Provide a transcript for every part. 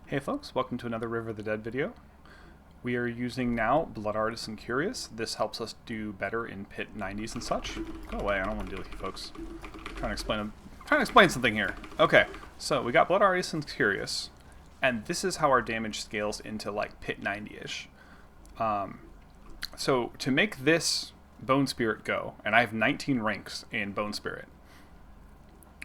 Hey folks, welcome to another River of the Dead video. We are using now Blood Artisan Cuirass. This helps us do better in pit 90s and such. Go away, I don't want to deal with you folks. I'm trying to explain something here. Okay, so we got Blood Artisan Cuirass, and this is how our damage scales into like pit 90-ish. So to make this Bone Spirit go, and I have 19 ranks in Bone Spirit,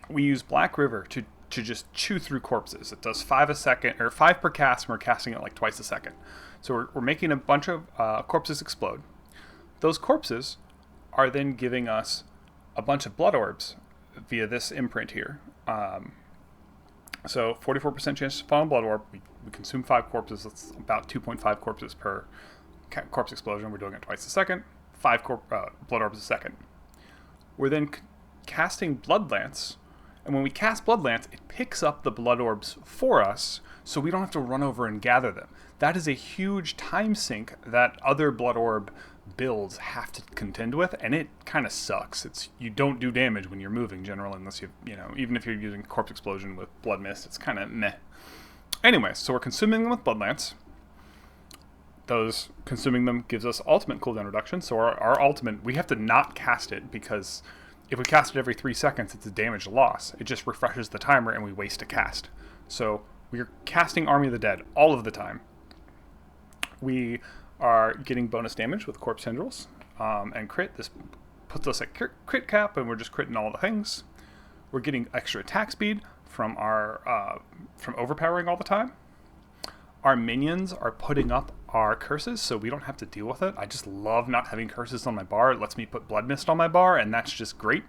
we use Black River to just chew through corpses. It does 5 a second, or 5 per cast, and we're casting it like twice a second. So we're making a bunch of corpses explode. Those corpses are then giving us a bunch of blood orbs via this imprint here. So 44% chance to spawn a blood orb. We consume 5 corpses. That's about 2.5 corpses per corpse explosion. We're doing it twice a second. 5 blood orbs a second. We're then casting Blood Lance. And when we cast Blood Lance, it picks up the blood orbs for us, so we don't have to run over and gather them. That is a huge time sink that other blood orb builds have to contend with, and it kind of sucks. You don't do damage when you're moving generally, unless even if you're using Corpse Explosion with Blood Mist, it's kind of meh. Anyway, so we're consuming them with Blood Lance. Consuming them gives us ultimate cooldown reduction, so our ultimate, we have to not cast it because if we cast it every 3 seconds, it's a damage loss. It just refreshes the timer and we waste a cast. So we're casting Army of the Dead all of the time. We are getting bonus damage with Corpse Tendrils and crit. This puts us at crit cap, and we're just critting all the things. We're getting extra attack speed from from overpowering all the time. Our minions are putting up our curses, so we don't have to deal with it. I just love not having curses on my bar. It lets me put Blood Mist on my bar, and that's just great.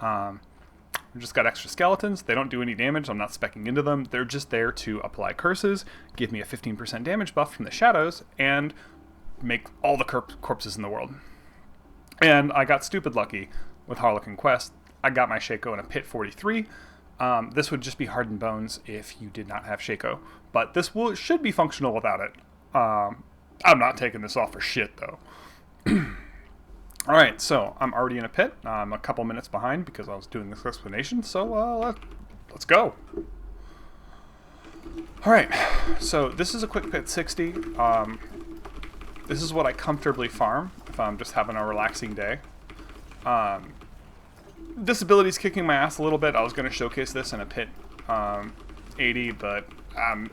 We just got extra skeletons. They don't do any damage. I'm not speccing into them. They're just there to apply curses, give me a 15% damage buff from the shadows, and make all the corpses in the world. And I got stupid lucky with Harlequinn quest. I got my Shaco in a pit 43. This would just be Hardened Bones if you did not have Shaco, but this should be functional without it. I'm not taking this off for shit, though. Alright, so I'm already in a pit. I'm a couple minutes behind because I was doing this explanation, so let's go. Alright, so this is a quick pit 60. This is what I comfortably farm if I'm just having a relaxing day. This ability's kicking my ass a little bit. I was going to showcase this in a pit 80, but I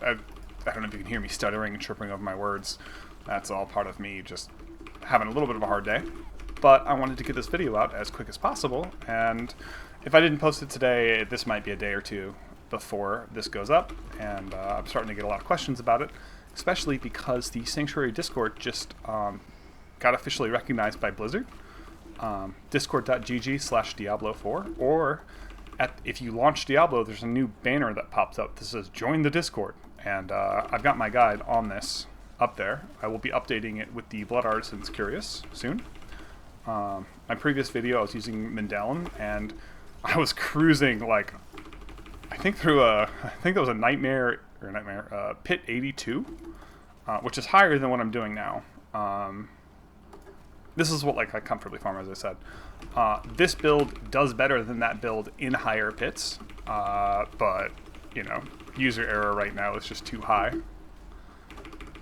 don't know if you can hear me stuttering and tripping over my words. That's all part of me just having a little bit of a hard day. But I wanted to get this video out as quick as possible, and if I didn't post it today, this might be a day or two before this goes up, and I'm starting to get a lot of questions about it, especially because the Sanctuary Discord just got officially recognized by Blizzard. Discord.gg/Diablo4, or if you launch Diablo, there's a new banner that pops up that says join the Discord, and I've got my guide on this up there. I will be updating it with the Blood Artisan's Cuirass soon. My previous video I was using Mindellin, and I was cruising like I think that was a nightmare pit 82, which is higher than what I'm doing now. This is what I comfortably farm, as I said. This build does better than that build in higher pits, but user error right now is just too high.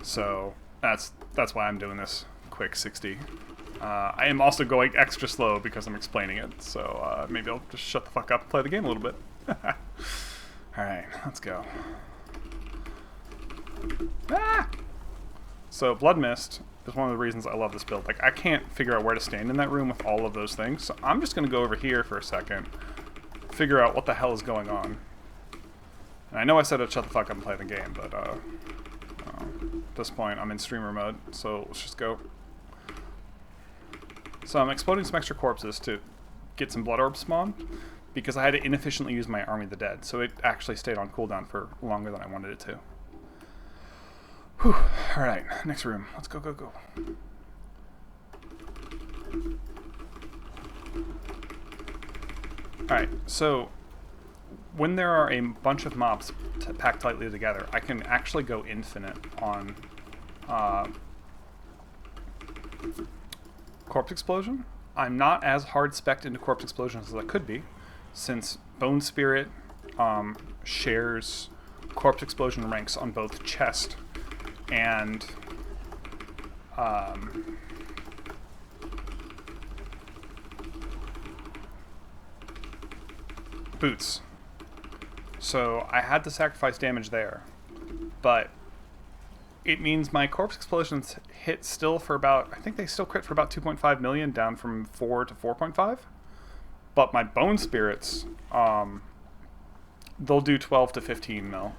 So that's why I'm doing this quick 60. I am also going extra slow because I'm explaining it, so maybe I'll just shut the fuck up and play the game a little bit. Alright, let's go. Ah! So Blood Mist is one of the reasons I love this build. I can't figure out where to stand in that room with all of those things, so I'm just going to go over here for a second, figure out what the hell is going on. And I know I said I'd shut the fuck up and play the game, but at this point I'm in streamer mode, so let's just go. So I'm exploding some extra corpses to get some blood orbs spawned, because I had to inefficiently use my Army of the Dead, so it actually stayed on cooldown for longer than I wanted it to. Whew. Alright, next room. Let's go, go, go. Alright, so when there are a bunch of mobs packed tightly together, I can actually go infinite on Corpse Explosion. I'm not as hard spec'd into Corpse Explosion as I could be, since Bone Spirit shares corpse explosion ranks on both chest and boots. So I had to sacrifice damage there, but it means my corpse explosions hit still for about, I think they still crit for about 2.5 million, down from 4 to 4.5. But my bone spirits, they'll do 12 to 15 mil,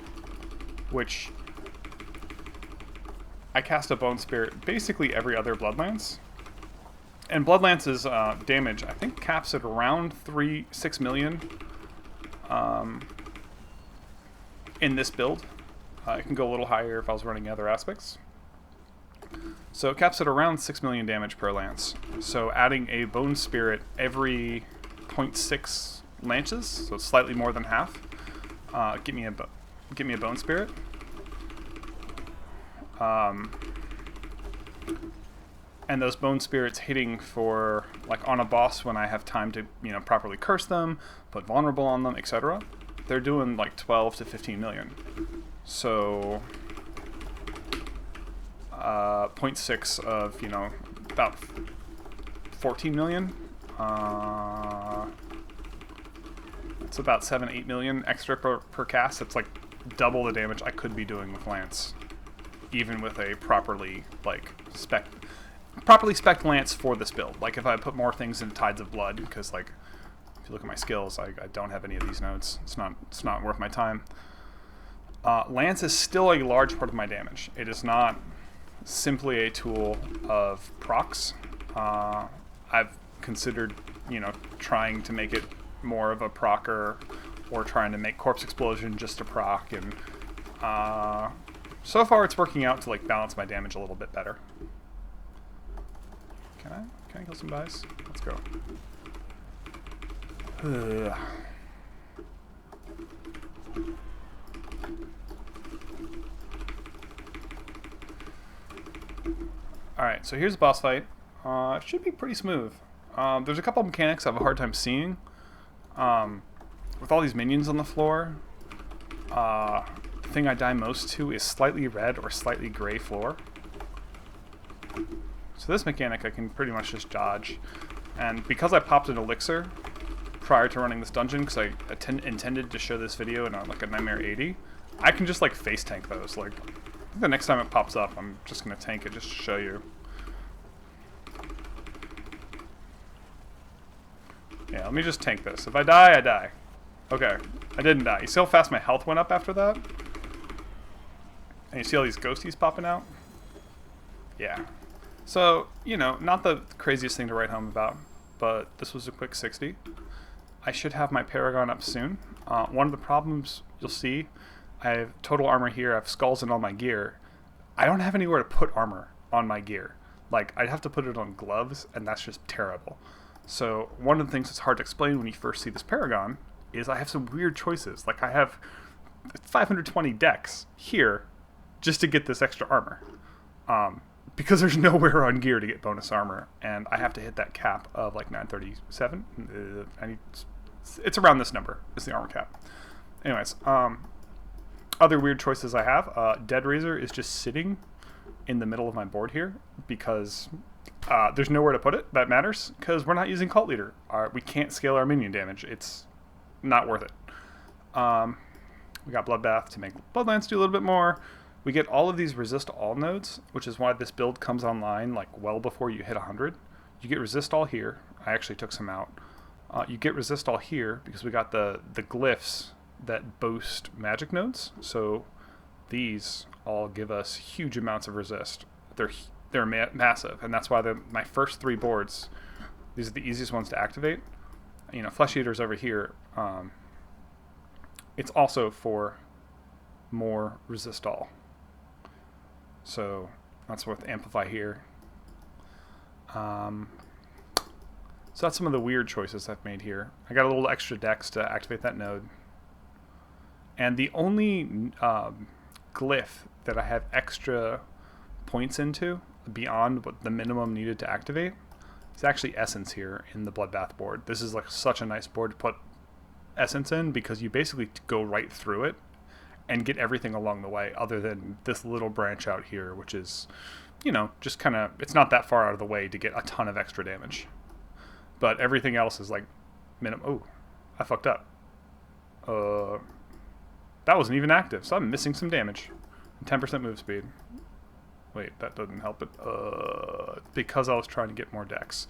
which I cast a bone spirit basically every other Bloodlance. And Bloodlance's damage, I think, caps at around 6 million in this build. It can go a little higher if I was running other aspects. So it caps at around 6 million damage per lance. So adding a bone spirit every 0.6 lances, so it's slightly more than half, get me a bone spirit. And those bone spirits hitting for, like, on a boss when I have time to, you know, properly curse them, put vulnerable on them, etc. They're doing like 12 to 15 million. So 0.6 of, you know, about 14 million. It's about 7-8 million extra per cast. It's like double the damage I could be doing with Lance, even with a properly spec Lance for this build. Like if I put more things in Tides of Blood, because like if you look at my skills, I don't have any of these nodes. It's not worth my time. Lance is still a large part of my damage. It is not simply a tool of procs. I've considered, you know, trying to make it more of a procer, or trying to make Corpse Explosion just a proc, and so far it's working out to like balance my damage a little bit better. Can I kill some guys? Let's go. Alright, so here's the boss fight. It should be pretty smooth. There's a couple of mechanics I have a hard time seeing. With all these minions on the floor, the thing I die most to is slightly red or slightly gray floor. So this mechanic I can pretty much just dodge. And because I popped an elixir prior to running this dungeon, because I intended to show this video in like a Nightmare 80, I can just like face tank those. Like, I think the next time it pops up, I'm just going to tank it just to show you. Yeah, let me just tank this. If I die, I die. Okay, I didn't die. You see how fast my health went up after that? And you see all these ghosties popping out? Yeah. So, you know, not the craziest thing to write home about, but this was a quick 60. I should have my Paragon up soon. One of the problems you'll see, I have total armor here, I have skulls in all my gear. I don't have anywhere to put armor on my gear. Like, I'd have to put it on gloves, and that's just terrible. So one of the things that's hard to explain when you first see this Paragon is I have some weird choices. Like I have 520 dex here just to get this extra armor. Because there's nowhere on gear to get bonus armor, and I have to hit that cap of like 937. It's around this number is the armor cap. Anyways, other weird choices I have. Dead Razor is just sitting in the middle of my board here because there's nowhere to put it that matters, because we're not using Cult Leader. We can't scale our minion damage. It's not worth it. We got Bloodbath to make Bloodlance do a little bit more. We get all of these resist all nodes, which is why this build comes online like well before you hit 100. You get resist all here. I actually took some out. You get resist all here because we got the glyphs that boost magic nodes. So these all give us huge amounts of resist. They're massive, and that's why my first 3 boards, these are the easiest ones to activate. You know, Flesh Eater's over here. It's also for more resist all. So that's with Amplify here. So that's some of the weird choices I've made here. I got a little extra dex to activate that node. And the only glyph that I have extra points into, beyond what the minimum needed to activate, is actually Essence here in the Bloodbath board. This is like such a nice board to put Essence in, because you basically go right through it, and get everything along the way, other than this little branch out here, which is, you know, just kind of, it's not that far out of the way to get a ton of extra damage. But everything else is like minimum. Oh, I fucked up. That wasn't even active, so I'm missing some damage. 10% move speed. Wait, that doesn't help it. Because I was trying to get more dex.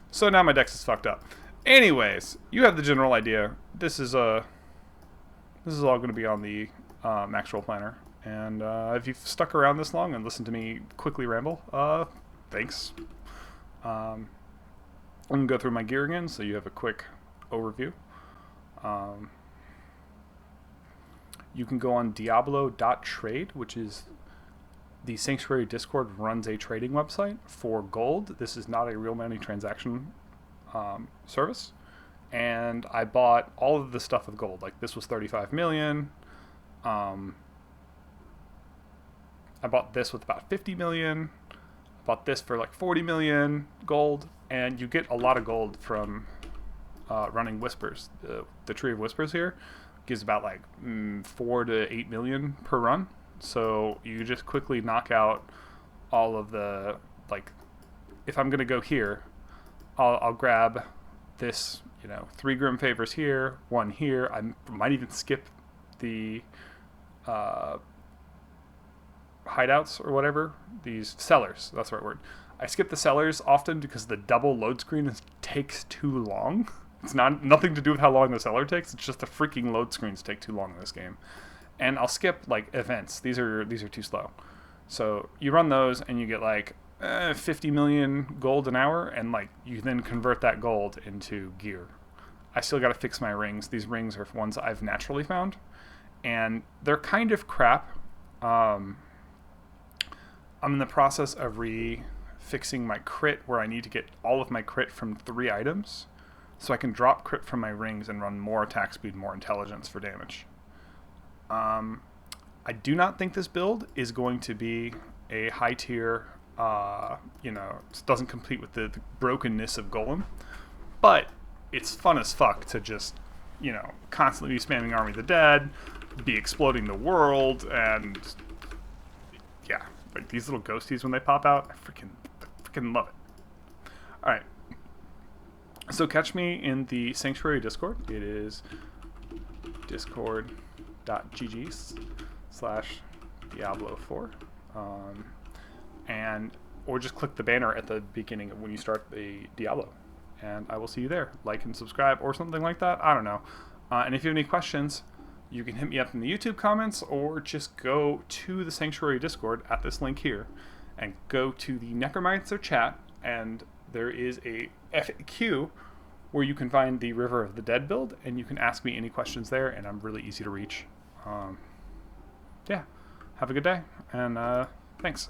So now my dex is fucked up. Anyways, you have the general idea. This is all going to be on the Max Roll Planner. And if you've stuck around this long and listened to me quickly ramble, thanks. I'm going to go through my gear again so you have a quick overview. You can go on Diablo.trade, which is the Sanctuary Discord runs a trading website for gold. This is not a real money transaction service. And I bought all of the stuff with gold. Like this was 35 million. I bought this with about 50 million. I bought this for like 40 million gold. And you get a lot of gold from running Whispers. The Tree of Whispers here gives about like 4 to 8 million per run. So you just quickly knock out all of the, like, if I'm going to go here, I'll grab this, you know, 3 Grim Favors here, 1 here. I might even skip the hideouts or whatever. These sellers, that's the right word. I skip the sellers often because the double load screen takes too long. It's nothing to do with how long the seller takes. It's just the freaking load screens take too long in this game. And I'll skip like events. These are too slow. So you run those and you get like 50 million gold an hour, and like you then convert that gold into gear. I still got to fix my rings. These rings are ones I've naturally found, and they're kind of crap. I'm in the process of fixing my crit, where I need to get all of my crit from 3 items, so I can drop crit from my rings and run more attack speed, more intelligence for damage. I do not think this build is going to be a high tier, you know, it doesn't compete with the brokenness of Golem, but it's fun as fuck to just, you know, constantly be spamming Army of the Dead, be exploding the world, and yeah, like these little ghosties when they pop out, I freaking love it. Alright. So catch me in the Sanctuary Discord. It is discord.gg/Diablo4. Or just click the banner at the beginning of when you start the Diablo. And I will see you there. Like and subscribe or something like that. I don't know. And if you have any questions, you can hit me up in the YouTube comments, or just go to the Sanctuary Discord at this link here and go to the Necromancer chat, and there is a FAQ where you can find the River of the Dead build, and you can ask me any questions there, and I'm really easy to reach. Yeah, have a good day, and thanks.